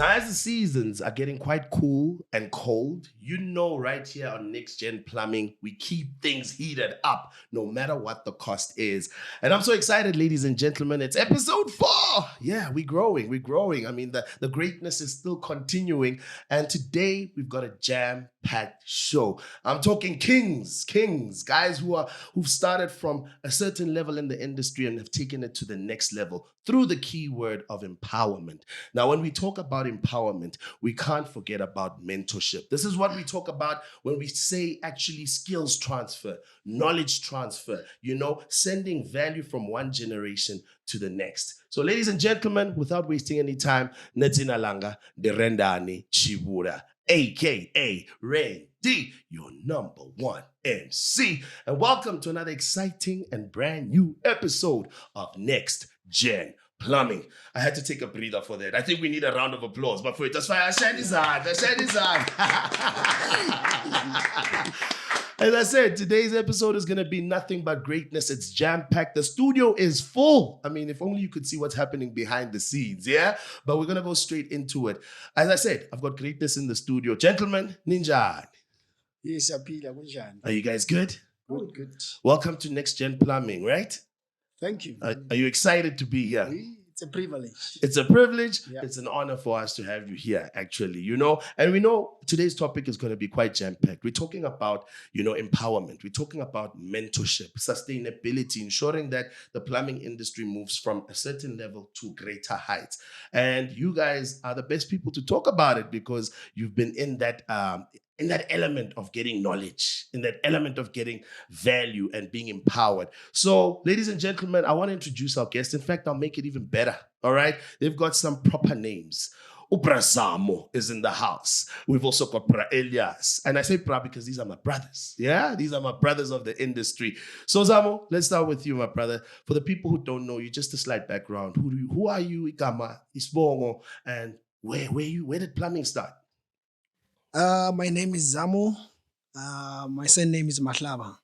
Now, as the seasons are getting quite cool and cold, you know, right here on Next Gen Plumbing, we keep things heated up no matter what the cost is. And I'm so excited, ladies and gentlemen. It's episode 4. Yeah, we're growing. I mean, the greatness is still continuing. And today we've got a jam-packed show. I'm talking kings, guys who've started from a certain level in the industry and have taken it to the next level through the keyword of empowerment. Now, when we talk about empowerment, we can't forget about mentorship. This is what we talk about when we say actually skills transfer, knowledge transfer, sending value from one generation to the next. So, ladies and gentlemen, without wasting any time, Netsina Langa, Derendani Chibura, aka Ray D, your number one MC. And welcome to another exciting and brand new episode of Next Gen Plumbing. I had to take a breather for that. I think we need a round of applause, but for it, that's why I said his hand. As I said, today's episode is going to be nothing but greatness. It's jam-packed. The studio is full. I mean, if only you could see what's happening behind the scenes, yeah? But we're going to go straight into it. As I said, I've got greatness in the studio. Gentlemen, Ninja. Yes, Are you guys good? Good. Welcome to Next Gen Plumbing, right? Thank you. Are you excited to be here? It's a privilege. It's a privilege. Yeah. It's an honor for us to have you here, actually, And we know today's topic is going to be quite jam-packed. We're talking about, empowerment. We're talking about mentorship, sustainability, ensuring that the plumbing industry moves from a certain level to greater heights. And you guys are the best people to talk about it because you've been in that element of getting knowledge, in that element of getting value and being empowered. So, ladies and gentlemen, I want to introduce our guests. In fact, I'll make it even better, all right? They've got some proper names. Zamo is in the house. We've also got Elias. And I say Pra because these are my brothers. Yeah, these are my brothers of the industry. So, Zamo, let's start with you, my brother. For the people who don't know you, just a slight background. Who are you, Ikama, Isbongo, and where did plumbing start? My name is Zamo. My surname is Mahlaba.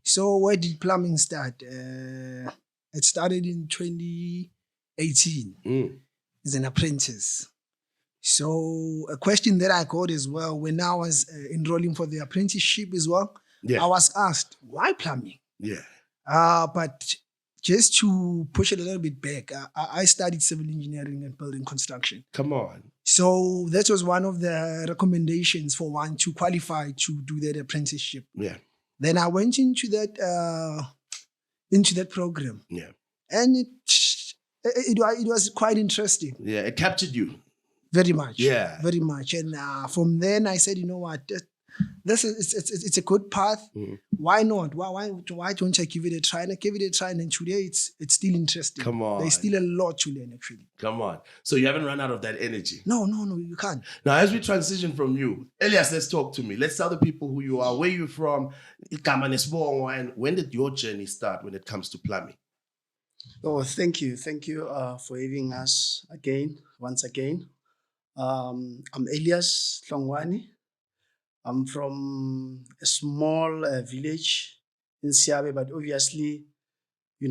So where did plumbing start? It started in 2018 as an apprentice. So a question that I got as well, when I was enrolling for the apprenticeship as well, I was asked, why plumbing? Yeah. But just to push it a little bit back, I studied civil engineering and building construction. Come on. So that was one of the recommendations for one to qualify to do that apprenticeship. Yeah. Then I went into that program. Yeah. And it was quite interesting. Yeah, it captured you. Very much. Yeah. Very much. And from then I said, you know what, it's a good path. Why not? Why don't I give it a try? And I gave it a try, and today it's still interesting. Come on. There's still a lot to learn, actually. Come on. So you haven't run out of that energy? No, you can't. Now, as we transition from you, Elias, let's talk to me. Let's tell the people who you are, where you're from, and when did your journey start when it comes to plumbing? Oh, thank you. Thank you for having us once again. I'm Elias Zwane. I'm from a small village in Siabe, but obviously, we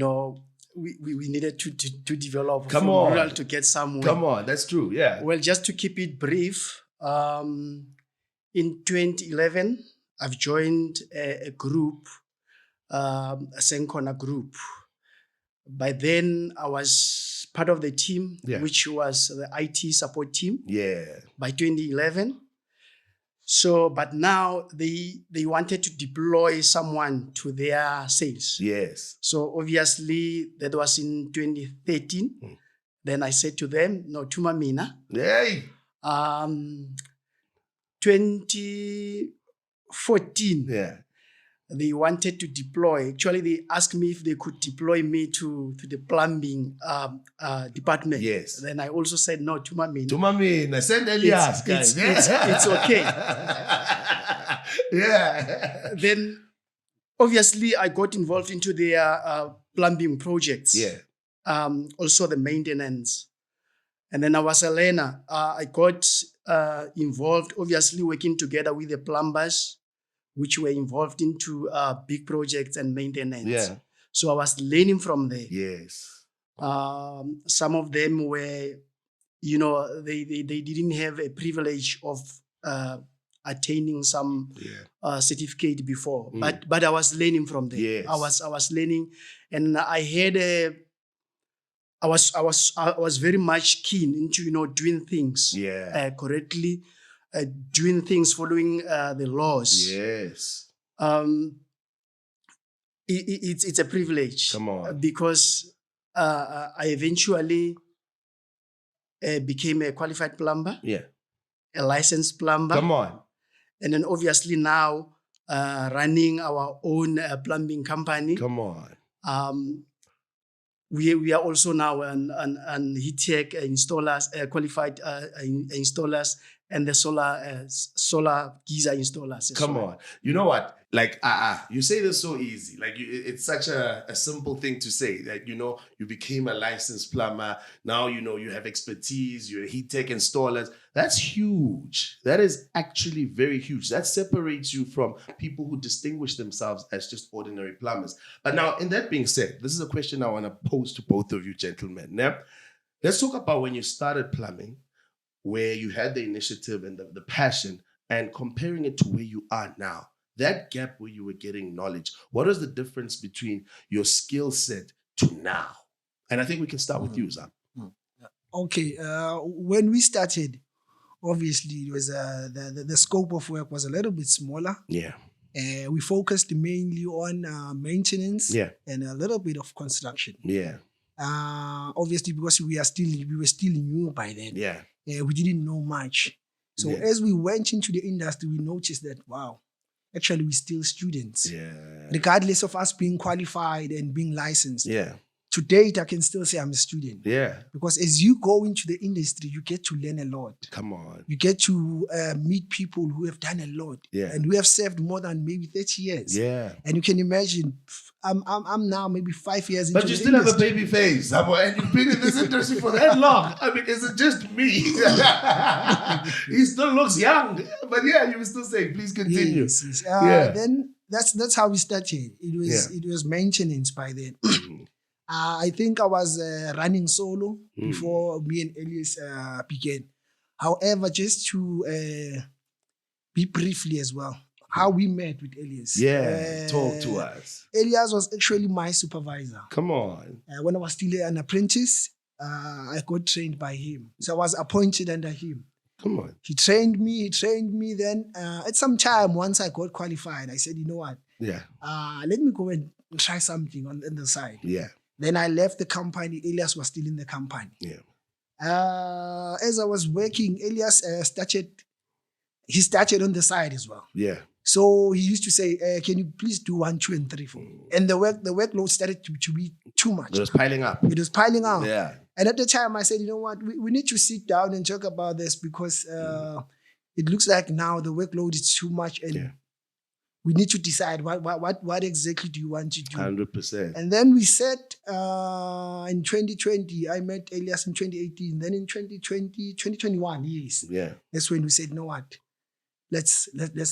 needed to develop from rural to get somewhere. Come on, that's true, yeah. Well, just to keep it brief, in 2011, I've joined a group, a Senkona group. By then, I was part of the team, which was the IT support team. Yeah. By 2011. So, but now they wanted to deploy someone to their sales. Yes. So obviously that was in 2013. Then I said to them, no, tuma mina. Yay. 2014. Yeah. They wanted to deploy. Actually, they asked me if they could deploy me to the plumbing department. Yes. Then I also said no, tuma mina. Tuma mina. Send Elias, guys. It's okay. Yeah. Then, obviously, I got involved into their plumbing projects. Yeah. Also the maintenance. And then I was a learner. I got involved, obviously, working together with the plumbers, which were involved into big projects and maintenance. Yeah. So I was learning from there. Yes. Some of them were they didn't have a privilege of attaining some certificate before, but I was learning from them. Yes. I was learning, and I had I was very much keen into doing things correctly, doing things following the laws. Yes. It's a privilege. Come on. Because I eventually became a qualified plumber. Yeah. A licensed plumber. Come on. And then obviously now running our own plumbing company. Come on. We are also now an heat tech installers, qualified installers, and the solar geyser installers. Come on. You know what? Like, you say this so easy. Like, it's such a simple thing to say that, you became a licensed plumber. Now, you have expertise. You're a heat tech installers. That's huge. That is actually very huge. That separates you from people who distinguish themselves as just ordinary plumbers. But now, in that being said, this is a question I want to pose to both of you gentlemen. Now, let's talk about when you started plumbing, where you had the initiative and the passion, and comparing it to where you are now. That gap where you were getting knowledge, what is the difference between your skill set to now? And I think we can start with you, Zam. Okay, when we started, obviously it was the scope of work was a little bit smaller. Yeah. We focused mainly on maintenance and a little bit of construction. Yeah. Obviously because we were still new by then. Yeah. We didn't know much. So as we went into the industry, we noticed that, wow, actually we're still students. Yeah. Regardless of us being qualified and being licensed. Yeah. To date, I can still say I'm a student. Yeah. Because as you go into the industry, you get to learn a lot. Come on. You get to meet people who have done a lot. Yeah. And who have served more than maybe 30 years. Yeah. And you can imagine, I'm now maybe 5 years into But you the still industry. have a baby face, and you've been in this industry for that long. I mean, is it just me? He still looks young. But yeah, you were still saying, please continue. Yes. Then that's how we started. It was maintenance by then. I think I was running solo before me and Elias began. However, just to be briefly as well, how we met with Elias. Yeah, talk to us. Elias was actually my supervisor. Come on. When I was still an apprentice, I got trained by him. So I was appointed under him. Come on. He trained me. Then at some time, once I got qualified, I said, you know what? Yeah. Let me go and try something on the side. Yeah. Then I left the company. Elias was still in the company. Yeah. As I was working, Elias started on the side as well. Yeah. So he used to say, can you please do 1, 2, and 3 for me? And the workload started to be too much. It was piling up. It was piling up. Yeah. And at the time I said, you know what, we need to sit down and talk about this because it looks like now the workload is too much and we need to decide what exactly do you want to do. 100%. And then we said in 2020, I met Elias in 2018. Then in 2021, yes. Yeah. That's when we said, you know what, let's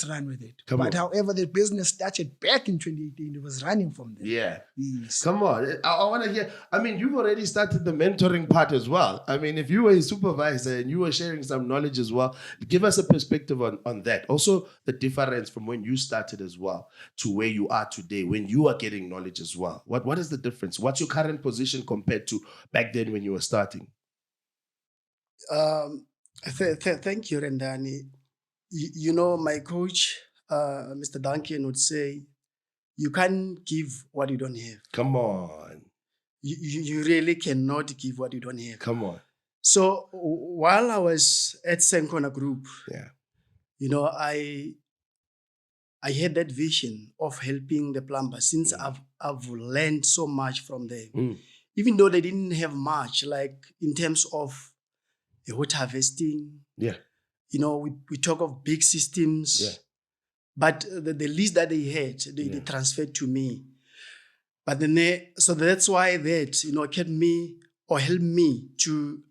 run with it. Come on. However, the business started back in 2018. It was running from there. Yeah. Yes. Come on. I want to hear. I mean, you've already started the mentoring part as well. I mean, if you were a supervisor and you were sharing some knowledge as well, give us a perspective on that. Also, the difference from when you started as well to where you are today, when you are getting knowledge as well. What is the difference? What's your current position compared to back then when you were starting? Thank you, Rendani. You know, my coach, Mr. Duncan, would say, you can't give what you don't have. Come on. You really cannot give what you don't have. Come on. So while I was at Senkona Group, you know, I had that vision of helping the plumbers since I've learned so much from them. Even though they didn't have much, like in terms of water harvesting. Yeah. You know, we talk of big systems, but the least that they had, they transferred to me. But then so that's why that, you know, helped me to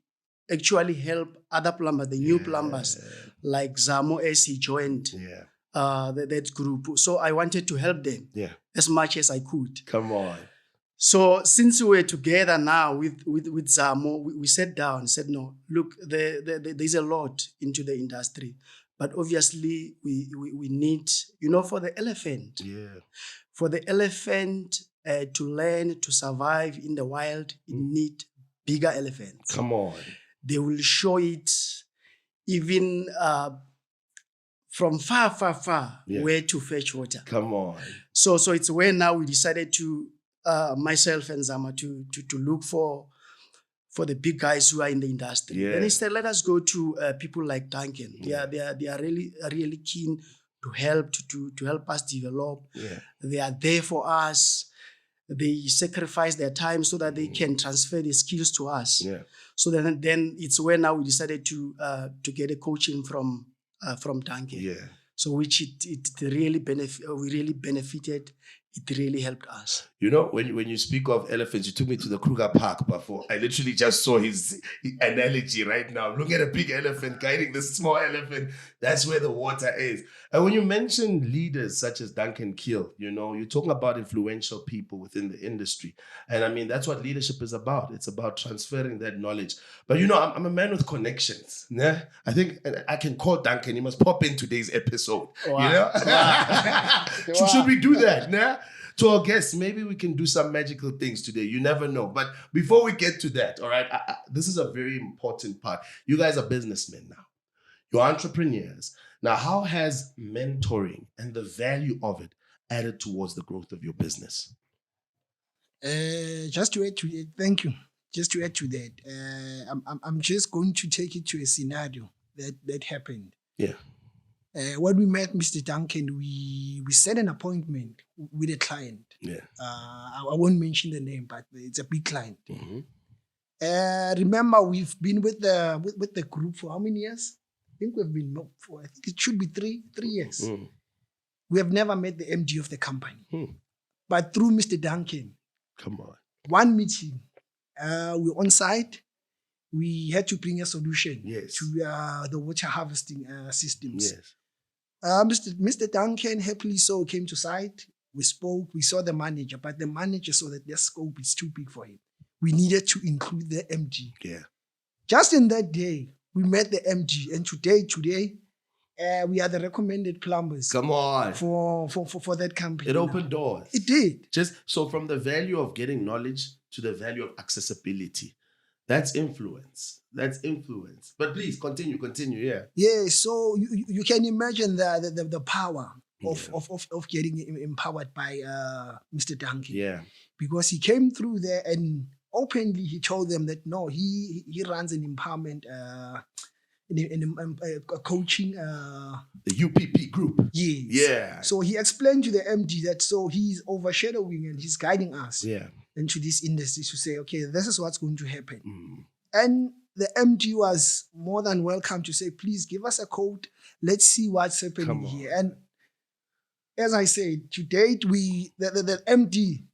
actually help other plumbers, the new plumbers, like Zamo as he joined that group. So I wanted to help them as much as I could. Come on. So since we were together now with Zamo, we sat down and said, no, look, there's a lot into the industry. But obviously, we need, for the elephant. Yeah. For the elephant to learn to survive in the wild, it need bigger elephants. Come on. They will show it even from far where to fetch water. Come on. So it's where now we decided to, myself and Zama, to look for the big guys who are in the industry. Yeah. Then instead, let us go to people like Duncan. Yeah. They are really keen to help us develop. Yeah. They are there for us. They sacrifice their time so that they can transfer the skills to us. Yeah. So then it's where now we decided to get a coaching from Duncan. Yeah. So which it really we really benefited. It really helped us. When you speak of elephants, you took me to the Kruger Park before. I literally just saw his analogy right now. Look at a big elephant guiding this small elephant. That's where the water is. And when you mention leaders such as Duncan Keil, you're talking about influential people within the industry. And I mean, that's what leadership is about. It's about transferring that knowledge. But I'm a man with connections. Yeah? I think I can call Duncan. He must pop in today's episode. Wow. Wow. Should we do that? Yeah? To our guests, maybe we can do some magical things today. You never know. But before we get to that, all right, this is a very important part. You guys are businessmen now. You're entrepreneurs. Now, how has mentoring and the value of it added towards the growth of your business? Just to add to it, thank you. Just to add to that, I'm just going to take it to a scenario that happened. Yeah. When we met Mr. Duncan, we set an appointment with a client. Yeah. I won't mention the name, but it's a big client. Mm-hmm. Remember, we've been with the group for how many years? I think we've been for. I think it should be three years. Mm. We have never met the MD of the company, but through Mr. Duncan. Come on. One meeting, we're on site. We had to bring a solution to the water harvesting systems. Yes. Mr. Duncan happily so came to site. We spoke. We saw the manager, but the manager saw that their scope is too big for him. We needed to include the MD. Yeah. Just in that day, we met the MD, and today, we are the recommended plumbers. Come on. For that company. It opened doors. It did. Just so from the value of getting knowledge to the value of accessibility. That's influence. But please continue. Yeah. Yeah. So you can imagine the power of getting empowered by Mr. Duncan. Yeah. Because he came through there and openly he told them that no, he runs an empowerment coaching. The UPP group. Yes. Yeah. So he explained to the MD that so he's overshadowing and he's guiding us. Yeah. Into this industry to say, okay, this is what's going to happen. Mm. And the MD was more than welcome to say, please give us a code. Let's see what's happening here. And as I said, to date, the MD,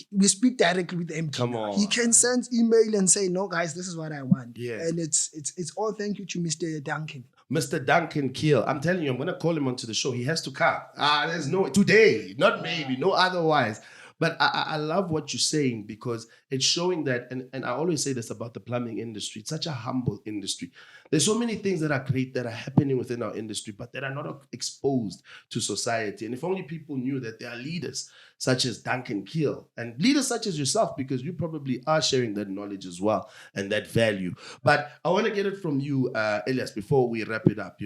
we speak directly with the MD. Come on. He can send email and say, no, guys, this is what I want. Yeah. And it's all thank you to Mr. Duncan. Mr. Duncan Keil, I'm telling you, I'm going to call him onto the show. He has to come. There's no, today, not maybe, no otherwise. But I love what you're saying because it's showing that, and I always say this about the plumbing industry, it's such a humble industry. There's so many things that are great that are happening within our industry, but that are not exposed to society. And if only people knew that there are leaders such as Duncan Keil and leaders such as yourself, because you probably are sharing that knowledge as well and that value. But I want to get it from you, Elias, before we wrap it up.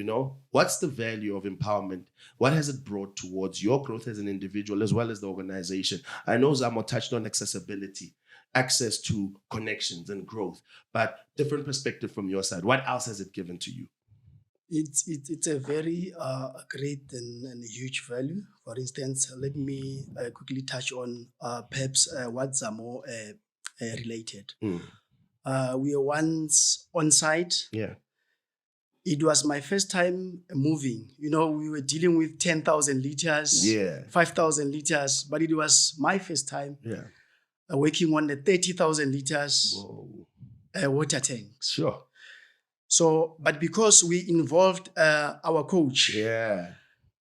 What's the value of empowerment? What has it brought towards your growth as an individual as well as the organization? I know Zamo touched on accessibility, access to connections and growth, but different perspective from your side. What else has it given to you? It's a very great and huge value. For instance, let me quickly touch on perhaps what Zamo related. We were once on site. Yeah. It was my first time moving. We were dealing with 10,000 liters, 5,000 liters, but it was my first time working on the 30,000 liters water tanks. Sure. So, but because we involved our coach,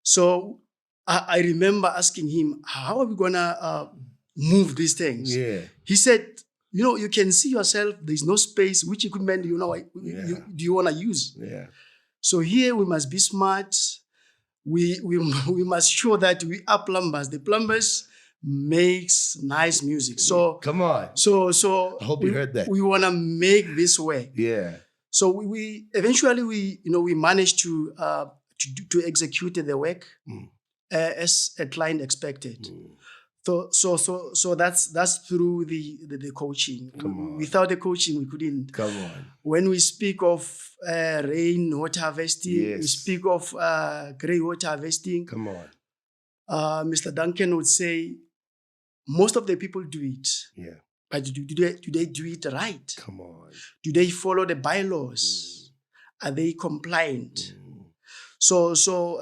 so I remember asking him, how are we gonna move these things. Yeah. He said, you can see yourself. There's no space. Which equipment do you want to use? Yeah. So here we must be smart. We must show that we are plumbers. The plumbers makes nice music. So come on. So I hope you heard that. We want to make this work. Yeah. So we eventually we managed to execute the work as a client expected. So that's through the coaching. Without the coaching, we couldn't. Come on. When we speak of rain water harvesting, we speak of grey water harvesting. Come on. Mr. Duncan would say, most of the people do it. Yeah. But do they do it right? Come on. Do they follow the bylaws? Are they compliant? So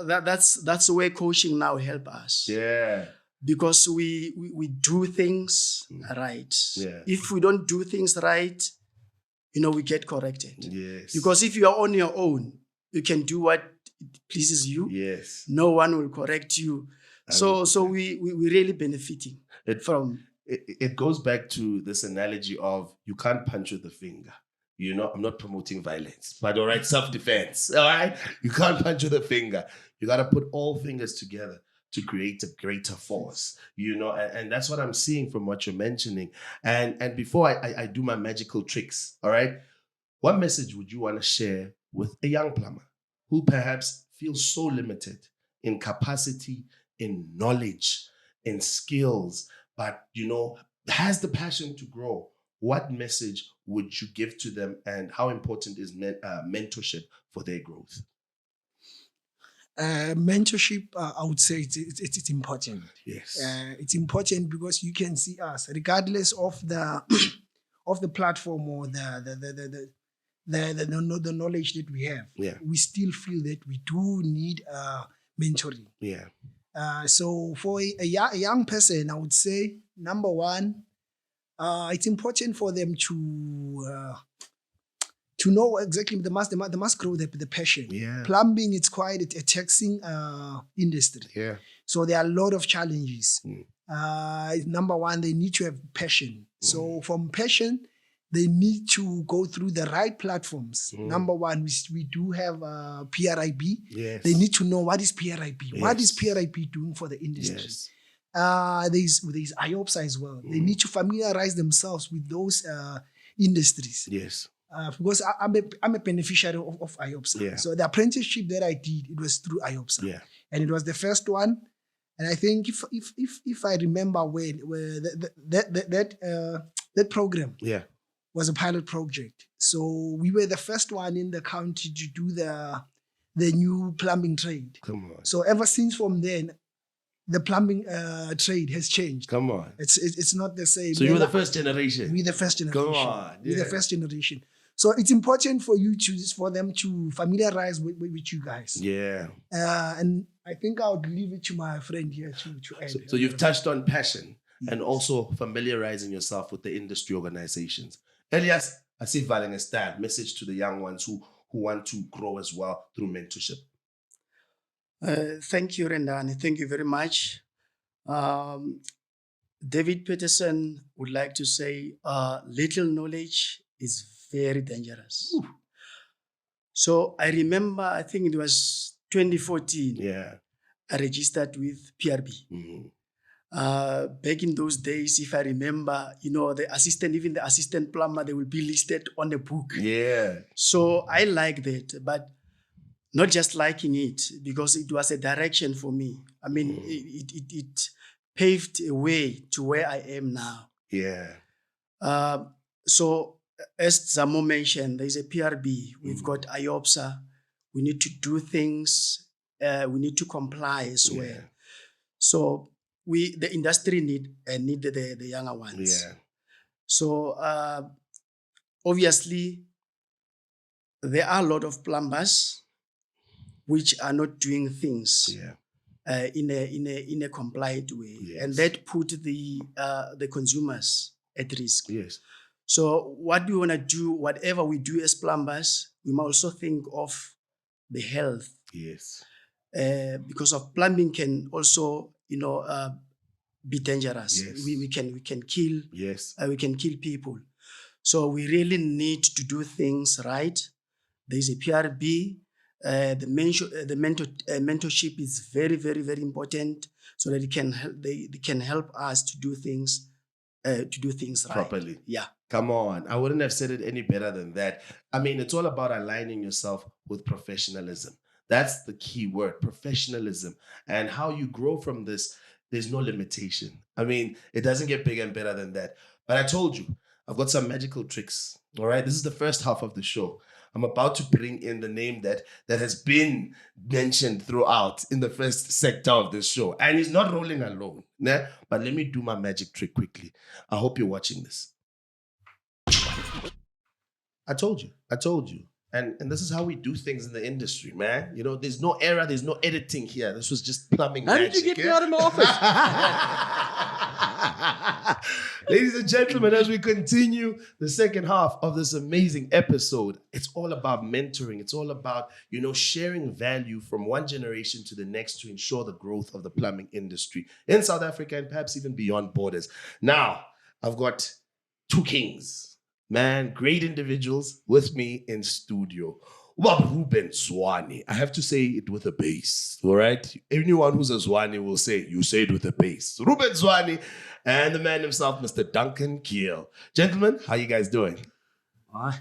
that's where coaching now help us. Yeah. Because we do things right. Yeah. If we don't do things right, we get corrected. Yes. Because if you are on your own, you can do what pleases you. Yes. No one will correct you. So we really benefiting from. It goes back to this analogy of you can't punch with a finger. I'm not promoting violence, but all right, self-defense. All right, you can't punch with a finger. You got to put all fingers together to create a greater force. And that's what I'm seeing from what you're mentioning. And before I do my magical tricks, all right, what message would you want to share with a young plumber who perhaps feels so limited in capacity, in knowledge, in skills, but has the passion to grow? What message would you give to them, and how important is mentorship for their growth? Mentorship, I would say it's important. Yes, it's important because you can see us, regardless of the of the platform or the knowledge that we have. Yeah, we still feel that we do need mentoring. Yeah. So for a young person, I would say, number one, it's important for them to know exactly they must grow the passion. Yeah. Plumbing, it's quite a taxing industry. Yeah. So there are a lot of challenges. Number one, they need to have passion. So from passion, they need to go through the right platforms. Number one, we do have PRIB. Yes. They need to know what is PRIB. Yes. What is PRIB doing for the industry? Yes. There's IOPSA as well. They need to familiarize themselves with those industries. Yes. Because I'm a beneficiary of IOPSA. Yeah. So the apprenticeship that I did, it was through IOPSA. Yeah. And it was the first one. And I think if I remember well, that program was a pilot project. So we were the first one in the county to do the new plumbing trade. Come on. So ever since from then, the plumbing trade has changed. Come on. It's not the same. So you were the first generation. We're the first generation. Come on. We're the first generation. So it's important for them to familiarize with you guys. Yeah. And I think I would leave it to my friend here to add. So you've touched on passion and also familiarizing yourself with the industry organizations. Elias, I see Valengestan, message to the young ones who want to grow as well through mentorship. Thank you, Rendani. Thank you very much. David Peterson would like to say, little knowledge is very dangerous. Ooh. So I remember, I think it was 2014. Yeah. I registered with PRB. Back in those days, if I remember, the assistant plumber, they will be listed on the book. Yeah. So I like that, but not just liking it, because it was a direction for me. I mean, it paved a way to where I am now. Yeah. So as Zamo mentioned, there's a PRB. We've got IOPSA. We need to do things. We need to comply as well. So the industry need the younger ones. Yeah. So obviously, there are a lot of plumbers which are not doing things in a compliant way, and that put the consumers at risk. Yes. So what we want to do, whatever we do as plumbers, we must also think of the health. Yes. Because of plumbing can also, be dangerous. Yes. We can kill. Yes. We can kill people. So we really need to do things right. There is a PRB. The mentorship is very, very, very important, so that they can help us to do things right. Properly. Yeah. Come on. I wouldn't have said it any better than that. I mean, it's all about aligning yourself with professionalism. That's the key word, professionalism. And how you grow from this, there's no limitation. I mean, it doesn't get bigger and better than that. But I told you, I've got some magical tricks. All right. This is the first half of the show. I'm about to bring in the name that has been mentioned throughout in the first sector of this show. And he's not rolling alone. Nah? But let me do my magic trick quickly. I hope you're watching this. I told you. And this is how we do things in the industry, man. You know, there's no error, there's no editing here. This was just plumbing magic. How did you get me out of my office? Ladies and gentlemen, as we continue the second half of this amazing episode, it's all about mentoring. It's all about, you know, sharing value from one generation to the next to ensure the growth of the plumbing industry in South Africa and perhaps even beyond borders. Now, I've got two kings, man, great individuals with me in studio. Rueben Zwane. I have to say it with a bass, all right? Anyone who's a Zwane will say, you say it with a bass. Rueben Zwane and the man himself, Mr. Duncan Keil. Gentlemen, how you guys doing?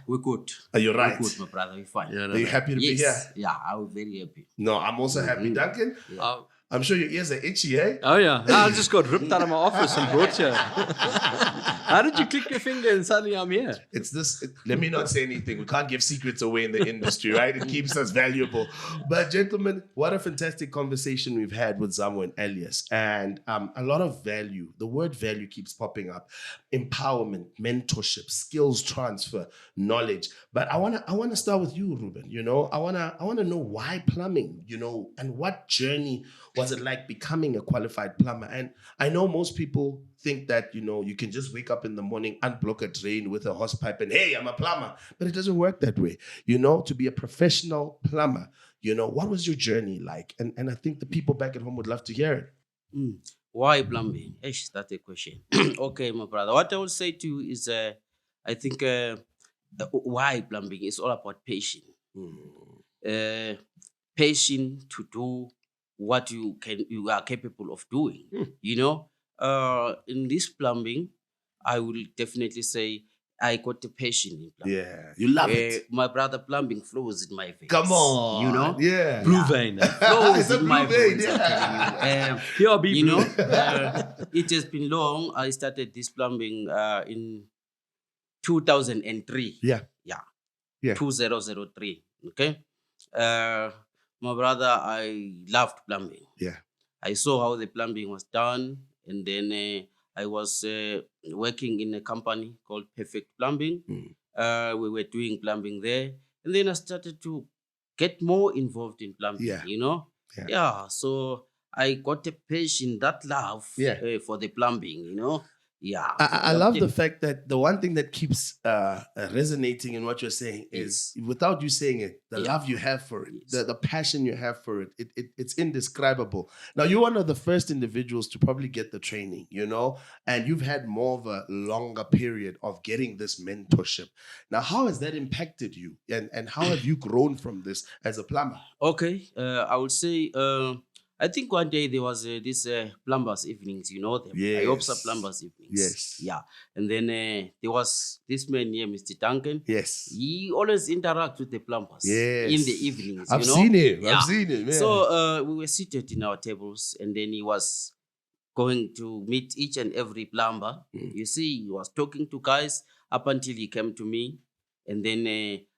We're good. Are you right? We're good, my brother. We're fine. Yeah, are you happy to be here? Yeah, I'm very happy. No, I'm also happy. Duncan, Yeah. I'm sure your ears are itchy, eh? Oh yeah, I just got ripped out of my office and brought here. How did you click your finger and suddenly I'm here? It's this. Let me not say anything. We can't give secrets away in the industry, right? It keeps us valuable. But gentlemen, what a fantastic conversation we've had with Zamo and Elias, and a lot of value. The word value keeps popping up: empowerment, mentorship, skills transfer, knowledge. But I wanna start with you, Rueben. You know, I wanna know why plumbing. You know, and what journey was it like becoming a qualified plumber? And I know most people think that, you know, you can just wake up in the morning, unblock a drain with a hose pipe and, hey, I'm a plumber. But it doesn't work that way. You know, to be a professional plumber, you know, what was your journey like? And I think the people back at home would love to hear it. Why plumbing? That's a question. Okay, my brother. What I will say to you is, I think, why plumbing is all about patience. Patience to do what you are capable of doing. You know, in this plumbing, I will definitely say I got the passion in plumbing. Yeah, you love it. My brother, plumbing flows in my veins. Come on, you know, yeah, Blue vein. flows It's a in my blue vein, veins. yeah. PRB You blue. know, it has been long. I started this plumbing in 2003. Yeah. 2003. Okay. My brother, I loved plumbing. Yeah. I saw how the plumbing was done, and then I was working in a company called Perfect Plumbing. We were doing plumbing there, and then I started to get more involved in plumbing. Yeah. You know, So I got a passion, that love for the plumbing. You know. Yeah, I love the fact that the one thing that keeps resonating in what you're saying is, without you saying it, the love you have for it, the passion you have for it, it's indescribable. Now, you're one of the first individuals to probably get the training, you know, and you've had more of a longer period of getting this mentorship. Now, how has that impacted you, and how have you grown from this as a plumber? Okay, I would say, I think one day there was this plumbers evenings, you know them. Yes. I observed plumbers evenings. Yes. Yeah. And then there was this man here, Mr. Duncan. Yes. He always interacts with the plumbers Yes. in the evenings. I've you know? seen him. Yeah. I've seen him. Yeah. So we were seated in our tables, and then he was going to meet each and every plumber. You see, he was talking to guys up until he came to me. And then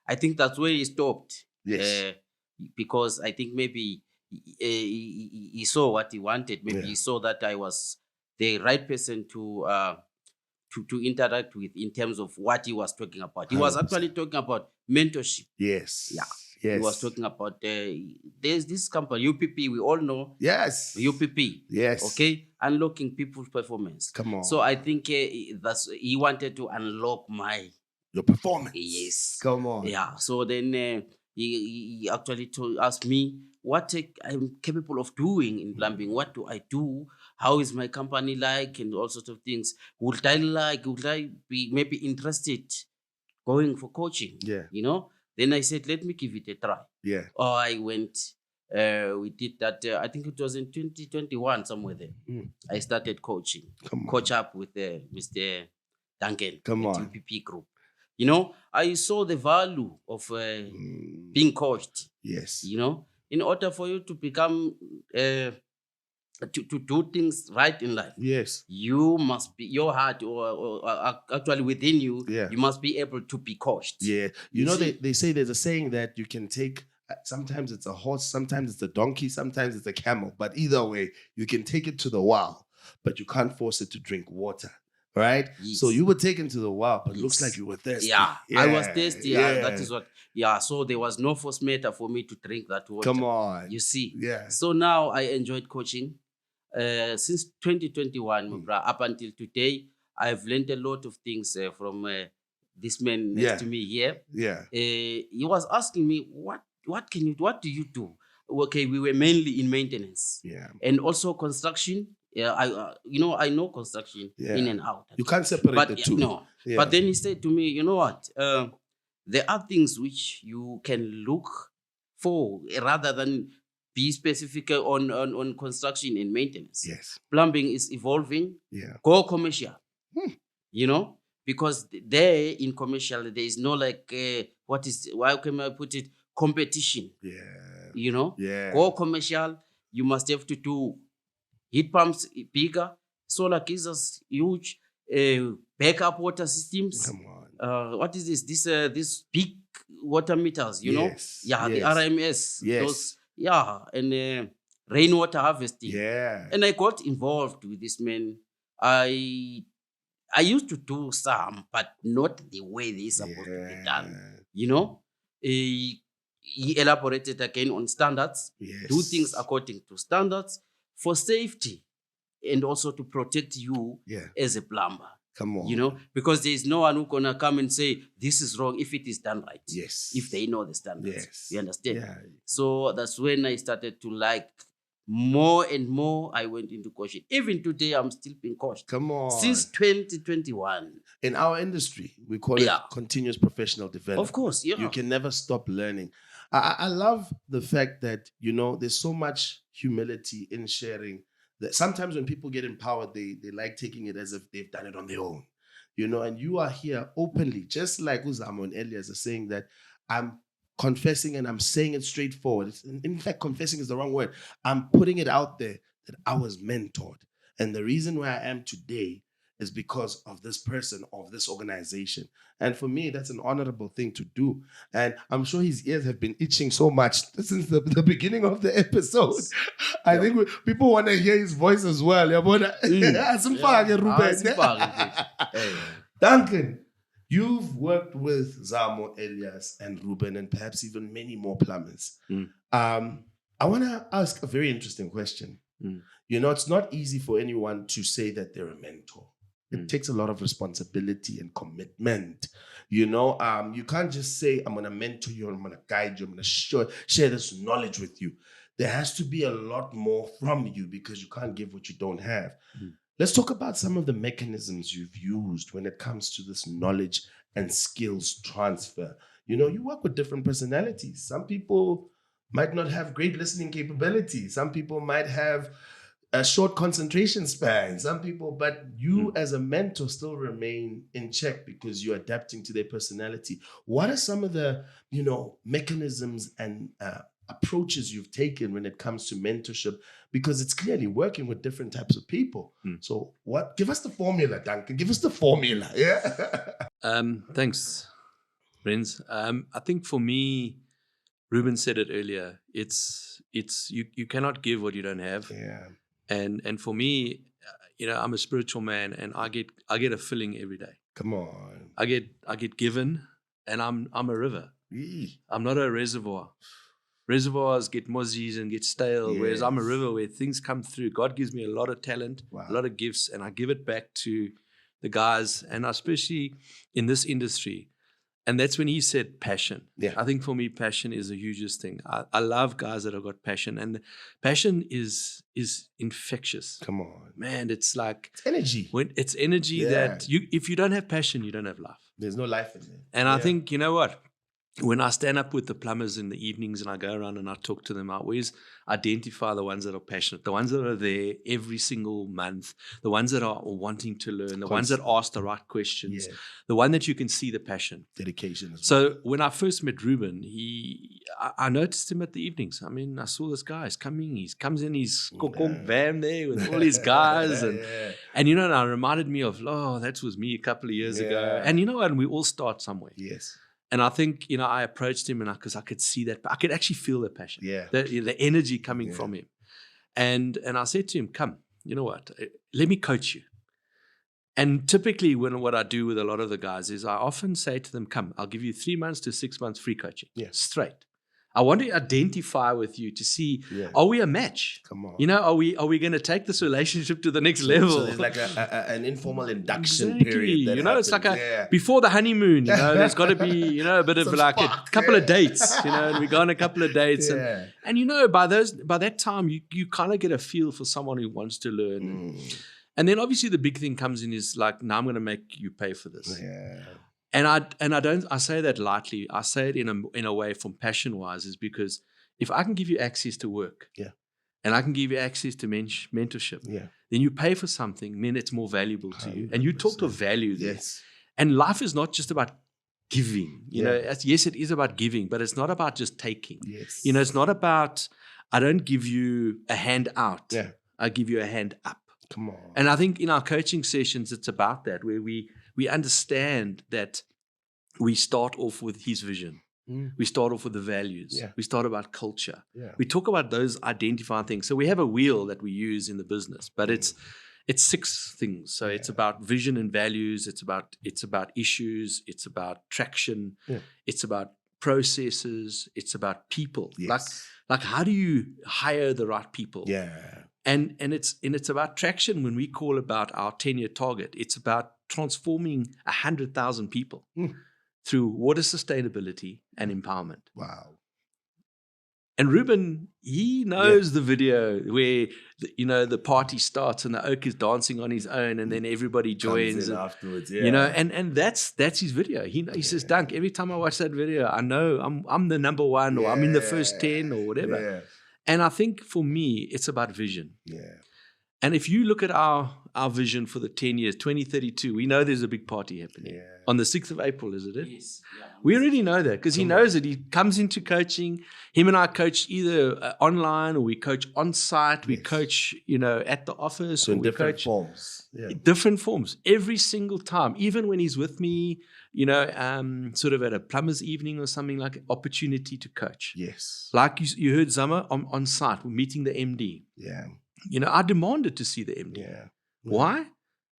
I think that's where he stopped. Yes. Because I think maybe he saw what he wanted. Maybe he saw that I was the right person to interact with in terms of what he was talking about. He was 100%. actually talking about mentorship. Yes. Yeah. Yes. He was talking about there's this company UPP. We all know Yes. UPP. Yes. Okay, unlocking people's performance. Come on. So I think that's he wanted to unlock your performance. Yes. Come on. Yeah. So then he actually asked me what I'm capable of doing in plumbing. What do I do how is my company like, and all sorts of things. Would I be maybe interested going for coaching? Yeah. You know, then I said, let me give it a try. Yeah. Oh, I went, we did that, I think it was in 2021, somewhere there. I started coaching, coach up with Mr. Duncan Come at on. UPP Group. You know, I saw the value of being coached. Yes. You know, in order for you to become, to do things right in life, Yes. you must be, your heart or actually within you, Yeah. you must be able to be coached. Yeah. You know, they say there's a saying that you can take, sometimes it's a horse, sometimes it's a donkey, sometimes it's a camel, but either way, you can take it to the well, but you can't force it to drink water. Right? Yes. So you were taken to the well, but Yes. looks like you were thirsty. Yeah, I was thirsty. Yeah. That is what. Yeah, so there was no force matter for me to drink that water. Come on. You see. Yeah. So now I enjoyed coaching. Since 2021, up until today, I've learned a lot of things from this man next to me here. Yeah. He was asking me, what do you do? Okay, we were mainly in maintenance. Yeah. And also construction. Yeah, I know construction in and out. You can't separate the two. No. Yeah. But then he said to me, you know what? There are things which you can look for rather than be specific on construction and maintenance. Yes. Plumbing is evolving. Yeah. Go commercial. You know, because there in commercial there is no like why can I put it, competition. Yeah. You know. Yeah. Go commercial. You must have to do heat pumps bigger, solar geysers huge, backup water systems. Come on. What is this? This big water meters, you know? Yeah, yes. the RMS. Yes. Those, yeah, and rainwater harvesting. Yeah. And I got involved with this man. I used to do some, but not the way they're supposed to be done. You know? He elaborated again on standards. Yes. Do things according to standards for safety and also to protect you as a plumber. Come on. You know, because there is no one who's going to come and say, this is wrong if it is done right. Yes. If they know the standards. Yes. You understand? Yeah. So that's when I started to like more and more. I went into coaching. Even today, I'm still being coached. Come on. Since 2021. In our industry, we call it continuous professional development. Of course, yeah. You can never stop learning. I love the fact that, you know, there's so much humility in sharing that sometimes when people get empowered, they like taking it as if they've done it on their own, you know, and you are here openly, just like Zamo and Elias are saying that I'm confessing and I'm saying it straightforward. In fact, confessing is the wrong word. I'm putting it out there that I was mentored. And the reason why I am today is because of this person, of this organization. And for me, that's an honorable thing to do. And I'm sure his ears have been itching so much since the beginning of the episode. I think people want to hear his voice as well. Duncan, you've worked with Zamo, Elias, and Rueben, and perhaps even many more plumbers. I want to ask a very interesting question. You know, it's not easy for anyone to say that they're a mentor. It takes a lot of responsibility and commitment. You know, you can't just say, I'm going to mentor you, I'm going to guide you, I'm going to share this knowledge with you. There has to be a lot more from you because you can't give what you don't have. Let's talk about some of the mechanisms you've used when it comes to this knowledge and skills transfer. You know, you work with different personalities. Some people might not have great listening capability. Some people might have a short concentration span. Some people, but you as a mentor still remain in check because you're adapting to their personality. What are some of the, you know, mechanisms and approaches you've taken when it comes to mentorship? Because it's clearly working with different types of people. So give us the formula, Duncan. Give us the formula. Yeah. Thanks, friends. I think for me, Rueben said it earlier. It's you cannot give what you don't have. Yeah. And for me, you know, I'm a spiritual man, and I get a filling every day. Come on. I get given, and I'm a river. I'm not a reservoir. Reservoirs get mozzies and get stale, whereas I'm a river where things come through. God gives me a lot of talent, a lot of gifts, and I give it back to the guys, and especially in this industry. And that's when he said passion. Yeah. I think for me, passion is the hugest thing. I love guys that have got passion, and passion is infectious. Come on. Man, it's like It's energy. when it's energy that if you don't have passion, you don't have life. There's no life in it. And I think, you know what? When I stand up with the plumbers in the evenings and I go around and I talk to them, I always identify the ones that are passionate, the ones that are there every single month, the ones that are wanting to learn, the ones that ask the right questions, the one that you can see the passion. Dedication as well. So when I first met Rueben, I noticed him at the evenings. I mean, I saw this guy, he comes in his kokong van there with all his guys. And you know, and I reminded me of, that was me a couple of years ago. And you know, and we all start somewhere. Yes. And I think, you know, I approached him because I could see that, I could actually feel the passion, the energy coming from him. And I said to him, come, you know what, let me coach you. And typically what I do with a lot of the guys is I often say to them, come, I'll give you 3 months to 6 months free coaching, straight. I want to identify with you to see, are we a match? Come on. You know, are we going to take this relationship to the next level? So there's like an informal induction period. You know, it's like before the honeymoon, you know, there's got to be, you know, a bit of like a couple of dates, you know, and we go on a couple of dates. And you know, by that time, you kind of get a feel for someone who wants to learn. And then obviously the big thing comes in is like, now I'm going to make you pay for this. And I say that lightly. I say it in a way from passion wise, is because if I can give you access to work, and I can give you access to mentorship, then you pay for something, then it's more valuable to you. And you talked of value there. Yes. And life is not just about giving. You know, yes, it is about giving, but it's not about just taking. Yes. You know, it's not about, I don't give you a hand out. I give you a hand up. Come on. And I think in our coaching sessions, it's about that, where we understand that we start off with his vision. We start off with the values. We start about culture. We talk about those identifying things. So we have a wheel that we use in the business, but it's 6 things. So it's about vision and values. It's about issues. It's about traction. It's about processes. It's about people. Like how do you hire the right people? And it's about traction. When we call about our 10-year target, it's about transforming 100,000 people through water sustainability and empowerment. Wow. And Rueben, he knows the video where the party starts and the oak is dancing on his own, and then everybody joins afterwards. You know, and that's his video. He says, Dunk, every time I watch that video, I know I'm the number 1 or I'm in the first 10 or whatever. And I think for me, it's about vision. And if you look at our vision for the 10 years, 2032, we know there's a big party happening. On the 6th of April, is it? Yes. We already know that because he knows it. He comes into coaching. Him and I coach either online or we coach on site. We coach, at the office. So in different forms. Different forms. Every single time. Even when he's with me, sort of at a plumber's evening or something, like opportunity to coach. Yes. Like you heard Zamo on site, we're meeting the MD. I demanded to see the MD. Why?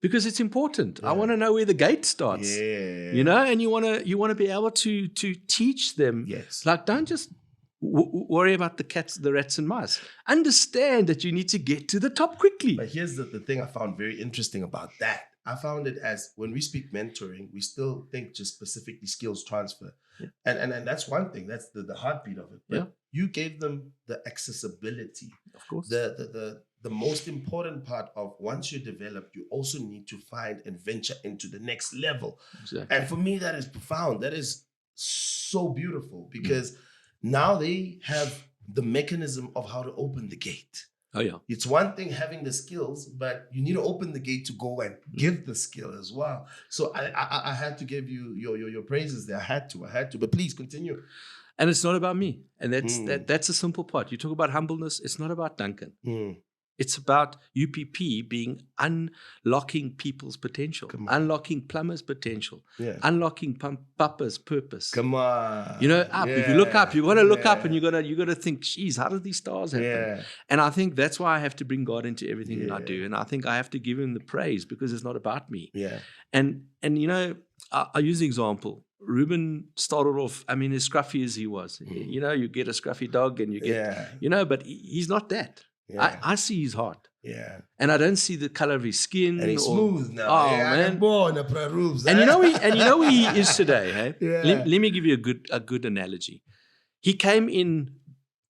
Because it's important. I want to know where the gate starts. And you want to be able to teach them. Like, don't just worry about the cats, the rats and mice. Understand that you need to get to the top quickly. But here's the thing I found very interesting about that. I found it as when we speak mentoring, we still think just specifically skills transfer. And that's one thing. That's the heartbeat of it. But you gave them the accessibility. Of course. The most important part of once you're developed, you also need to find and venture into the next level. Exactly. And for me, that is profound. That is so beautiful because now they have the mechanism of how to open the gate. Oh, yeah. It's one thing having the skills, but you need to open the gate to go and give the skill as well. So I had to give you your praises there. I had to, but please continue. And it's not about me. And that's a simple part. You talk about humbleness. It's not about Duncan. It's about UPP being unlocking people's potential, unlocking plumbers' potential, unlocking papa's purpose. Come on. If you look up, you got to look up and you got to think, geez, how did these stars happen? And I think that's why I have to bring God into everything that I do. And I think I have to give him the praise because it's not about me. And I use the example. Rueben started off, as scruffy as he was. You get a scruffy dog and you get, but he's not that. I see his heart. Yeah. And I don't see the color of his skin. And he's or, smooth now. Oh, yeah, man. Born a pro roofs. And you know where he is today, hey? Yeah. Let me give you a good analogy. He came in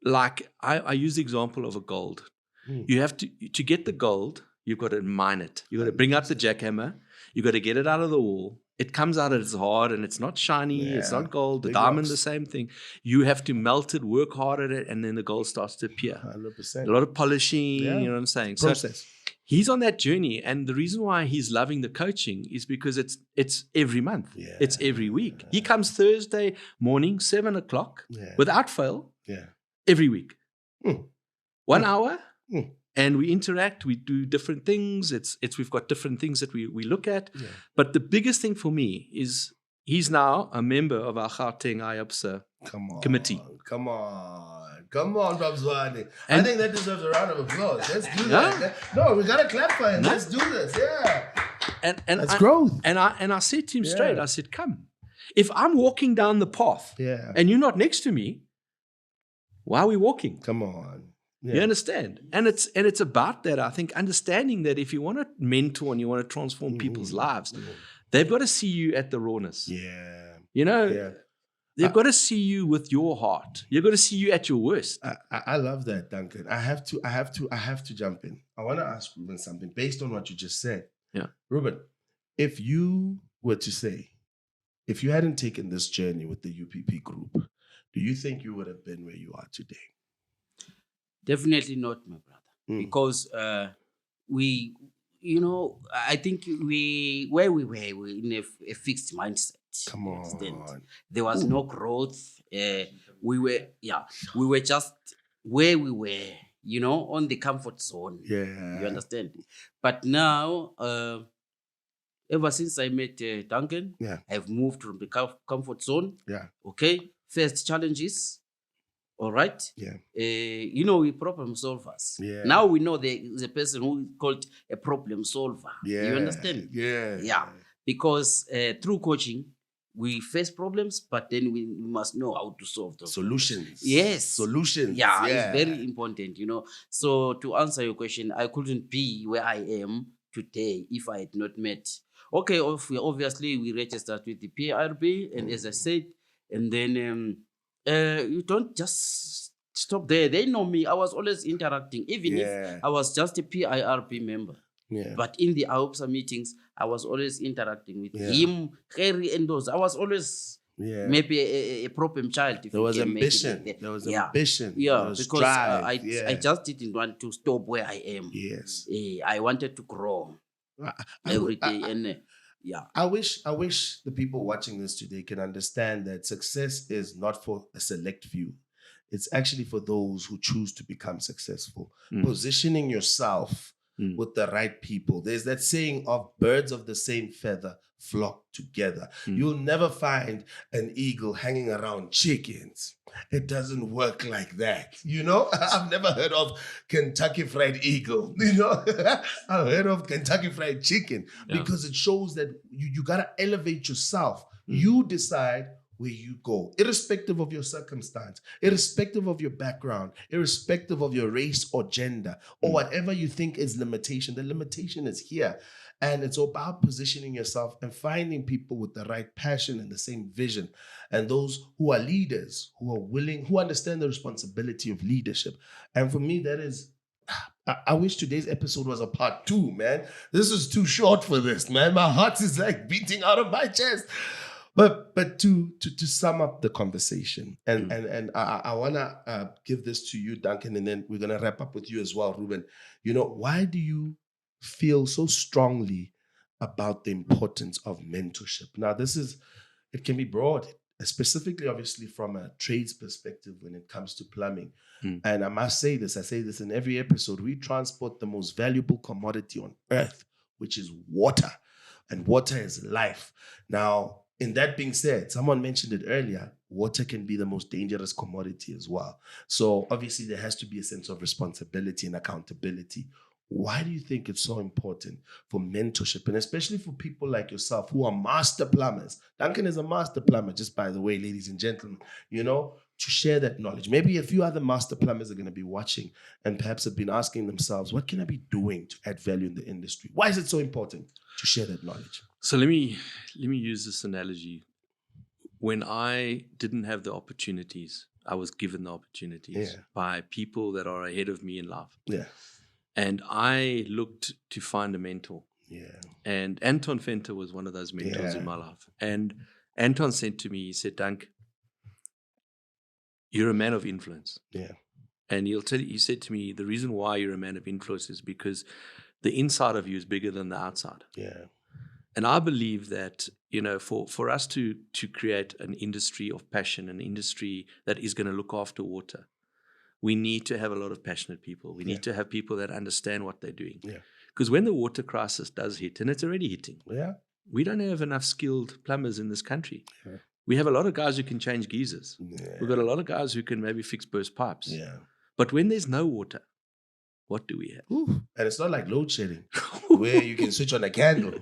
like I use the example of a gold. You have to get the gold, you've got to mine it. You've got to bring up the jackhammer, you've got to get it out of the wall. It comes out as hard and it's not shiny, it's not gold. The Big diamond, rocks. the same thing. You have to melt it, work hard at it, and then the gold starts to appear. 100%. A lot of polishing, Yeah. you know what I'm saying? Process. So he's on that journey, and the reason why he's loving the coaching is because it's every month. Yeah. It's every week. He comes Thursday morning, 7:00, without fail, every week. 1 hour, and we interact, we do different things. We've got different things that we look at. Yeah. But the biggest thing for me is he's now a member of our Gauteng IAPSA committee. Come on, Rueben Zwane. I think that deserves a round of applause. Let's do that. No, we gotta clap for him. Let's do this. Yeah. And that's growth. And I said to him straight, I said, come. If I'm walking down the path and you're not next to me, why are we walking? Come on. Yeah. You understand? And it's about that, I think, understanding that if you want to mentor and you want to transform people's lives, they've got to see you at the rawness. Yeah. You know, they've got to see you with your heart. You've got to see you at your worst. I love that, Duncan. I have to jump in. I want to ask Rueben something based on what you just said. Yeah. Rueben, if you were to say, if you hadn't taken this journey with the UPP group, do you think you would have been where you are today? Definitely not, my brother. Because I think where we were in a fixed mindset. Come on. There was no growth. We were just where we were, on the comfort zone. Yeah. You understand? But now, ever since I met Duncan, I've moved from the comfort zone. Yeah. Okay. First challenges. All right. Yeah. We problem solvers. Yeah. Now we know the person who is called a problem solver. Yeah. You understand? Yeah. Yeah. Because through coaching, we face problems, but then we must know how to solve those solutions. Yes. Solutions. Yeah, it's very important, So to answer your question, I couldn't be where I am today if I had not met. Okay, obviously we registered with the PRB, and as I said, and then you don't just stop there. They know me. I was always interacting, even if I was just a PIRB member. Yeah. But in the AUPSA meetings, I was always interacting with him, Harry, and those. I was always maybe a problem child. There was ambition. There was ambition. Yeah, there was because drive. I just didn't want to stop where I am. Yes. I wanted to grow every day. And I wish the people watching this today can understand that success is not for a select few. It's actually for those who choose to become successful. Positioning yourself with the right people. There's that saying of birds of the same feather flock together. You'll never find an eagle hanging around chickens. It doesn't work like that. I've never heard of Kentucky Fried Eagle. I've heard of Kentucky Fried Chicken because it shows that you got to elevate yourself. You decide where you go, irrespective of your circumstance, irrespective of your background, irrespective of your race or gender, or whatever you think is limitation. The limitation is here. And it's about positioning yourself and finding people with the right passion and the same vision. And those who are leaders, who are willing, who understand the responsibility of leadership. And for me, that is, I wish today's episode was a part 2, man. This is too short for this, man. My heart is like beating out of my chest. But to sum up the conversation, and I want to give this to you, Duncan, and then we're going to wrap up with you as well, Rueben. Why do you feel so strongly about the importance of mentorship? Now, it can be broad, specifically, obviously, from a trades perspective when it comes to plumbing. And I must say this, I say this in every episode, we transport the most valuable commodity on earth, which is water. And water is life. Now, in that being said, someone mentioned it earlier, water can be the most dangerous commodity as well. So obviously there has to be a sense of responsibility and accountability. Why do you think it's so important for mentorship, and especially for people like yourself who are master plumbers? Duncan is a master plumber, just by the way, ladies and gentlemen, to share that knowledge. Maybe a few other master plumbers are going to be watching and perhaps have been asking themselves, what can I be doing to add value in the industry? Why is it so important to share that knowledge? So let me use this analogy. When I didn't have the opportunities, I was given the opportunities by people that are ahead of me in life. Yeah. And I looked to find a mentor. Yeah. And Anton Venter was one of those mentors in my life. And Anton said to me, he said, Dunk, you're a man of influence. Yeah. And he said to me, the reason why you're a man of influence is because the inside of you is bigger than the outside. Yeah. And I believe that, for us to create an industry of passion, an industry that is going to look after water, we need to have a lot of passionate people. We need to have people that understand what they're doing. Yeah. Because when the water crisis does hit, and it's already hitting, we don't have enough skilled plumbers in this country. Yeah. We have a lot of guys who can change geysers. Yeah. We've got a lot of guys who can maybe fix burst pipes. Yeah. But when there's no water, what do we have? Ooh. And it's not like load shedding, where you can switch on a candle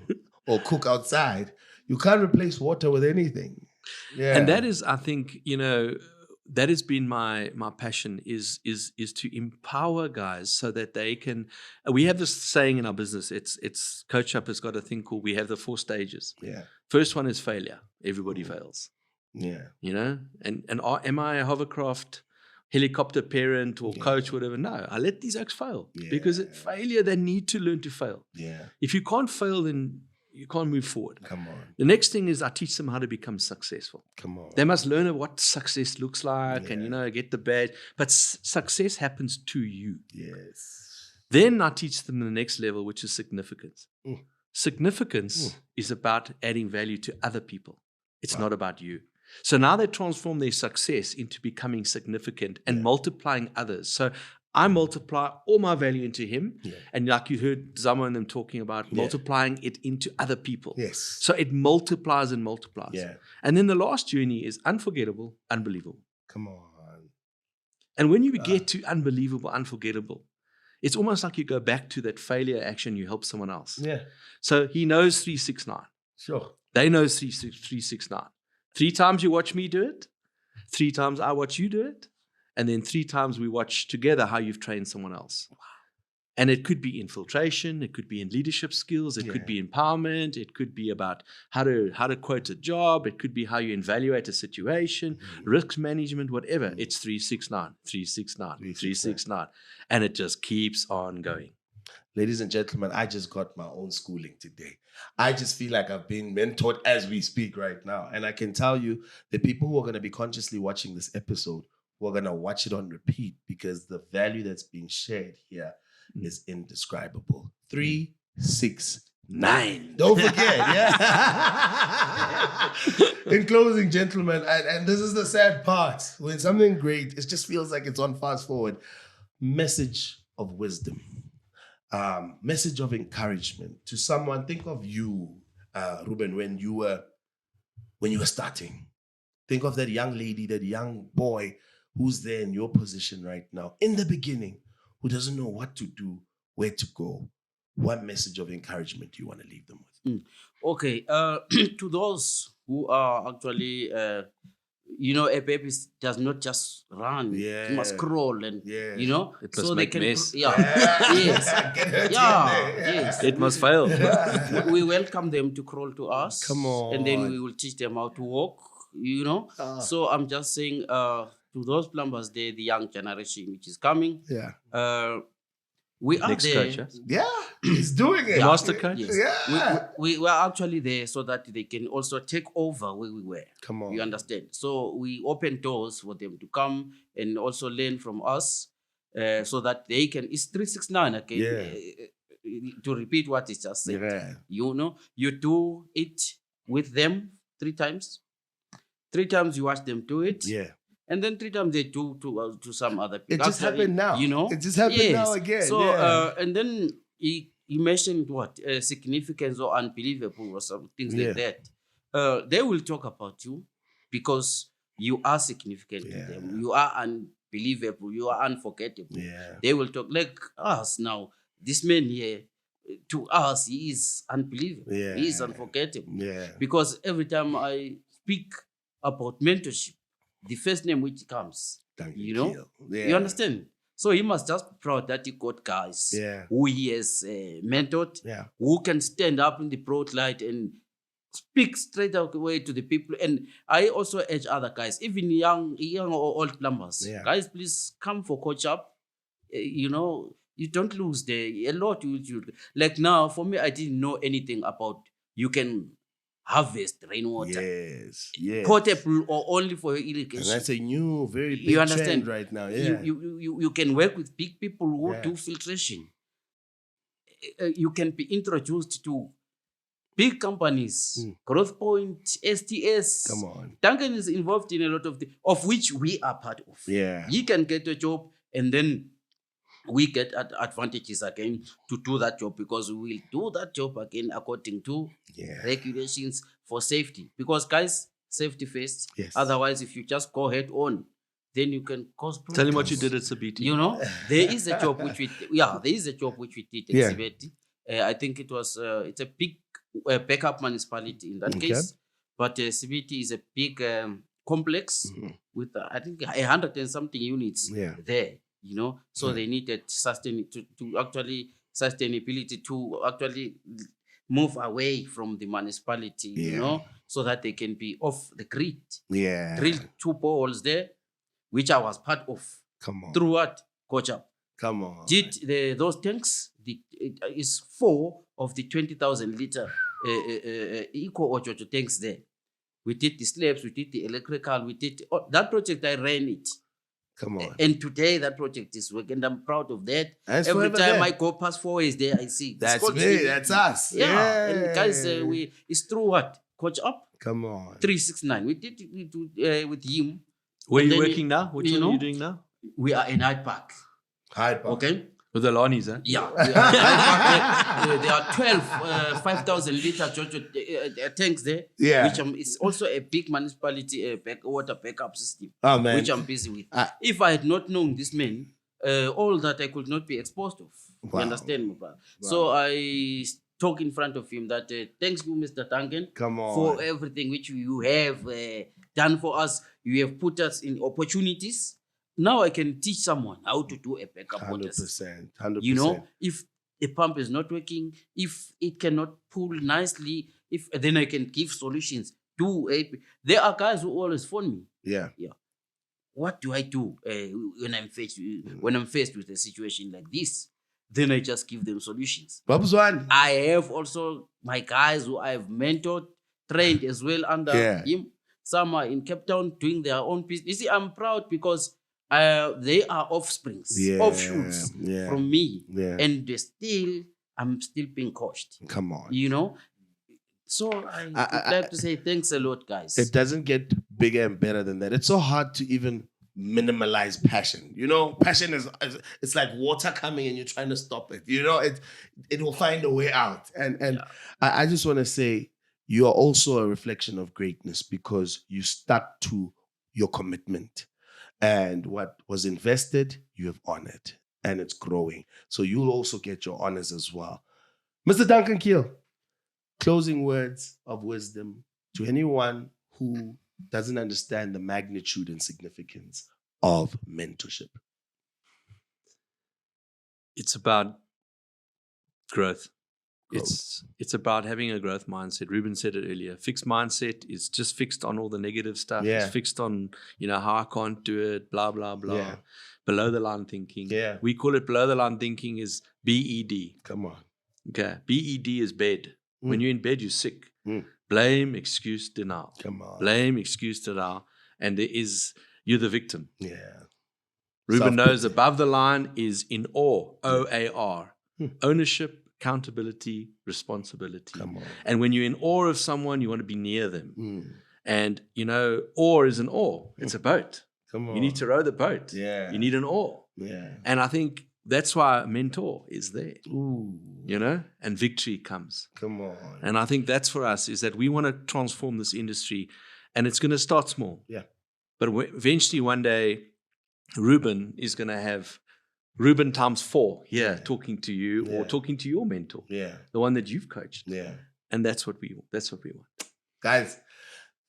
or cook outside. You can't replace water with anything. Yeah. And that is, I think, that has been my passion is to empower guys so that they can. We have this saying in our business. It's Coach Up has got a thing called, we have the 4 stages. Yeah. First one is failure. Everybody fails. Yeah. And am I a hovercraft helicopter parent or coach, whatever? No, I let these oaks fail because failure, they need to learn to fail. Yeah. If you can't fail, then you can't move forward. Come on. The next thing is I teach them how to become successful. Come on. They must learn what success looks like and, get the badge. But success happens to you. Yes. Then I teach them the next level, which is significance. Significance is about adding value to other people. It's not about you. So now they transform their success into becoming significant and multiplying others. So I multiply all my value into him. Yeah. And like you heard Zamo and them talking about, multiplying it into other people. Yes. So it multiplies and multiplies. Yeah. And then the last journey is unforgettable, unbelievable. Come on. And when you get to unbelievable, unforgettable, it's almost like you go back to that failure action, you help someone else. Yeah. So he knows 369. Sure. They know 369. 3 times you watch me do it. 3 times I watch you do it. And then 3 times we watch together how you've trained someone else. Wow. And it could be infiltration, it could be in leadership skills, it could be empowerment, it could be about how to quote a job, it could be how you evaluate a situation, risk management, whatever. It's 369, 369, 369. And it just keeps on going. Ladies and gentlemen, I just got my own schooling today. I just feel like I've been mentored as we speak right now. And I can tell you, the people who are going to be consciously watching this episode, who are going to watch it on repeat, because the value that's being shared here is indescribable. 3, 6, 9. Don't forget, yeah. In closing, gentlemen, and this is the sad part, when something great, it just feels like it's on fast forward. Message of wisdom. Message of encouragement to someone. Think of you, Rueben, when you were starting. Think of that young lady, that young boy who's there in your position right now, in the beginning, who doesn't know what to do, where to go. What message of encouragement do you want to leave them with? Okay, to those who are actually, a baby does not just run. Yeah. It must crawl and, it must so make they can, mess. Yes. It must fail. We welcome them to crawl to us. Come on. And then we will teach them how to walk, So I'm just saying, to those plumbers, the young generation which is coming. Yeah. We are Next there. coach, yeah, he's doing it. Master coach. Yes. Yeah. We were actually there so that they can also take over where we were. Come on. You understand? So we open doors for them to come and also learn from us, so that they can. It's 369 again. Yeah. To repeat what is just said. Yeah. You do it with them 3 times. 3 times you watch them do it. Yeah. And then 3 times they do to some other people. It just happened now. It just happened now again. So, and then he mentioned what? Significance or unbelievable or some things like that. They will talk about you because you are significant to them. You are unbelievable. You are unforgettable. Yeah. They will talk like us now. this man here, to us, he is unbelievable. Yeah. He is unforgettable. Yeah. Because every time I speak about mentorship, the first name which comes, Duncan you know, Keil. Yeah. you understand? So he must just be proud that he got guys who he has mentored, who can stand up in the broad light and speak straight away to the people. And I also urge other guys, even young or old plumbers, guys, please come for coach up. You know, you don't lose there. A lot you like now. For me, I didn't know anything about you can harvest rainwater. Yes. Portable or only for irrigation. And that's a new, very big trend right now. Yeah. You can work with big people who do filtration. You can be introduced to big companies, Growth Point, STS. Come on. Duncan is involved in a lot of which we are part of. Yeah. He can get a job and then we get advantages again to do that job, because we will do that job again according to regulations for safety. Because guys, safety first. Yes. Otherwise, if you just go head on, then you can cause problems. Tell him what you did at Sabiti. You know, there is a job which we did at Sabiti. I think it was it's a big backup municipality in that case, but Sabiti is a big complex with I think 100 and something units there. You know, so they needed sustainability to actually move away from the municipality, you know, so that they can be off the grid. Yeah. Drilled 2 boreholes there, which I was part of. Come on. Through what? Coach up. Come on. Did those tanks, it is 4 of the 20,000 liter eco Ojojo tanks there. We did the slabs, we did the electrical, we did that project. I ran it. Come on. And today that project is working. I'm proud of that. That's Every time there. I go past 4 ways there, I see. That's me. That's us. Yeah. And guys, it's through what? Coach up. Come on. 369. We did it with him. Where are you working now? What are you doing now? We are in Hyde Park. Hyde Park. Okay. With the Lanis, huh? Yeah. There are 12 5,000 liter Jojo tanks there. Yeah. Which is also a big municipality water backup system. Oh, man. Which I'm busy with. If I had not known this man, all that I could not be exposed of. Wow. You understand me, brother? Wow. So I talk in front of him that thanks you, Mr. Duncan, for everything which you have done for us. You have put us in opportunities. Now I can teach someone how to do a backup water system. 100%. You know, if the pump is not working, if it cannot pull nicely, then I can give solutions. There are guys who always phone me. Yeah. What do I do when I'm faced with a situation like this? Then I just give them solutions. Zwane. I have also my guys who I've mentored, trained as well under him. Some are in Cape Town doing their own business. You see, I'm proud because they are offsprings, offshoots from me. Yeah. And I'm still being coached. Come on. You know? So I would like to say thanks a lot, guys. It doesn't get bigger and better than that. It's so hard to even minimalize passion. You know, passion it's like water coming and you're trying to stop it. You know, it will find a way out. And I just want to say you are also a reflection of greatness because you stuck to your commitment. And what was invested, you have honored, and it's growing. So you'll also get your honors as well. Mr. Duncan Keil, closing words of wisdom to anyone who doesn't understand the magnitude and significance of mentorship. It's about growth. It's about having a growth mindset. Rueben said it earlier. Fixed mindset is just fixed on all the negative stuff. Yeah. It's fixed on, how I can't do it, blah, blah, blah. Yeah. Below the line thinking. Yeah. We call it below the line thinking is BED. Come on. Okay. BED is bed. When you're in bed, you're sick. Blame, excuse, denial. Come on. Blame, excuse, denial. And you're the victim. Yeah. Rueben knows above the line is in awe, OAR. Ownership, accountability, responsibility. Come on. And when you're in awe of someone, you want to be near them. And, oar is an oar. It's a boat. Come on. You need to row the boat. Yeah. You need an oar. Yeah. And I think that's why a mentor is there. Ooh. And victory comes. Come on. And I think that's for us, is that we want to transform this industry. And it's going to start small. Yeah. But eventually one day, Rueben is going to have Rueben times 4 here talking to you or talking to your mentor. Yeah. The one that you've coached. Yeah. And that's what we want. Guys,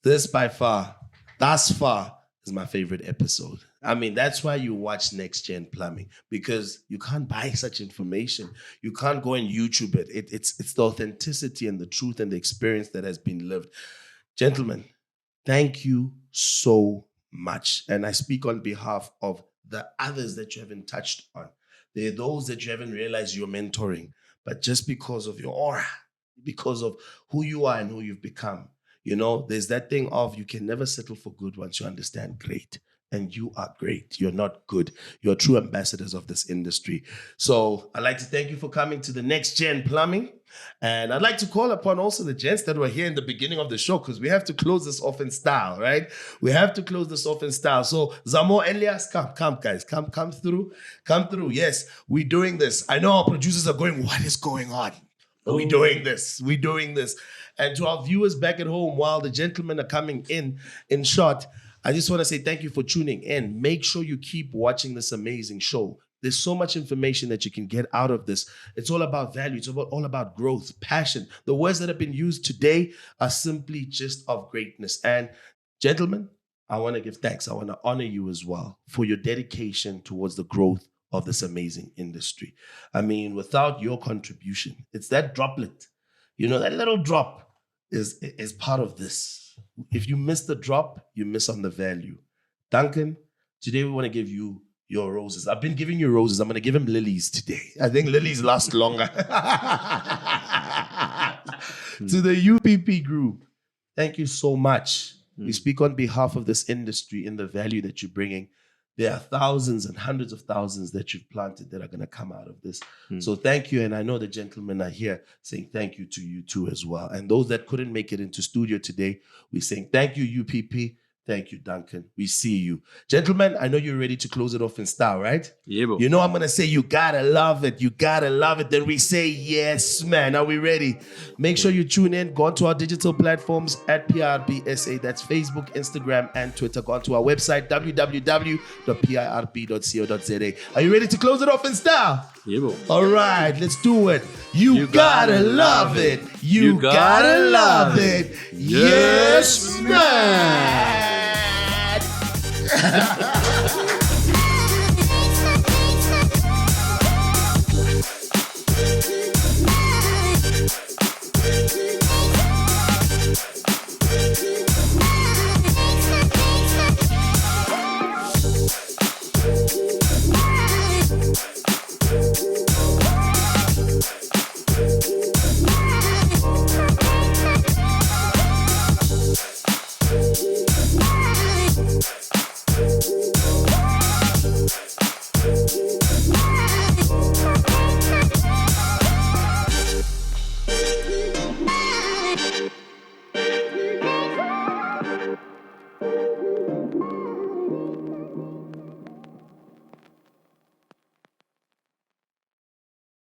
this by far, thus far, is my favorite episode. I mean, that's why you watch Next Gen Plumbing, because you can't buy such information. You can't go and YouTube it. It's the authenticity and the truth and the experience that has been lived. Gentlemen, thank you so much. And I speak on behalf of the others that you haven't touched on. There are those that you haven't realized you're mentoring, but just because of your aura, because of who you are and who you've become, there's that thing of you can never settle for good once you understand great. And you are great. You're not good. You're true ambassadors of this industry. So I'd like to thank you for coming to the Next Gen Plumbing. And I'd like to call upon also the gents that were here in the beginning of the show, because we have to close this off in style, right? We have to close this off in style. So Zamo and Elias, come guys, come through. Come through. Yes, we're doing this. I know our producers are going, what is going on? But we're doing this. And to our viewers back at home, while the gentlemen are coming in shot, I just want to say thank you for tuning in. Make sure you keep watching this amazing show. There's so much information that you can get out of this. It's all about value. It's all about growth, passion. The words that have been used today are simply just of greatness. And gentlemen, I want to give thanks. I want to honor you as well for your dedication towards the growth of this amazing industry. I mean, without your contribution, it's that droplet. That little drop is part of this. If you miss the drop, you miss on the value. Duncan, today we want to give you your roses. I've been giving you roses. I'm going to give him lilies today. I think lilies last longer. To the UPP group, thank you so much. We speak on behalf of this industry in the value that you're bringing. There are thousands and hundreds of thousands that you've planted that are going to come out of this. So thank you. And I know the gentlemen are here saying thank you to you too as well. And those that couldn't make it into studio today, we're saying thank you, UPP. Thank you, Duncan. We see you. Gentlemen, I know you're ready to close it off in style, right? Yeah, bro. I'm going to say you got to love it. You got to love it. Then we say, yes, man. Are we ready? Make sure you tune in. Go onto our digital platforms at PIRBSA. That's Facebook, Instagram, and Twitter. Go onto our website, www.pirb.co.za. Are you ready to close it off in style? Yeah, bro. All right, let's do it. You gotta love it. You gotta love it. Yes, man.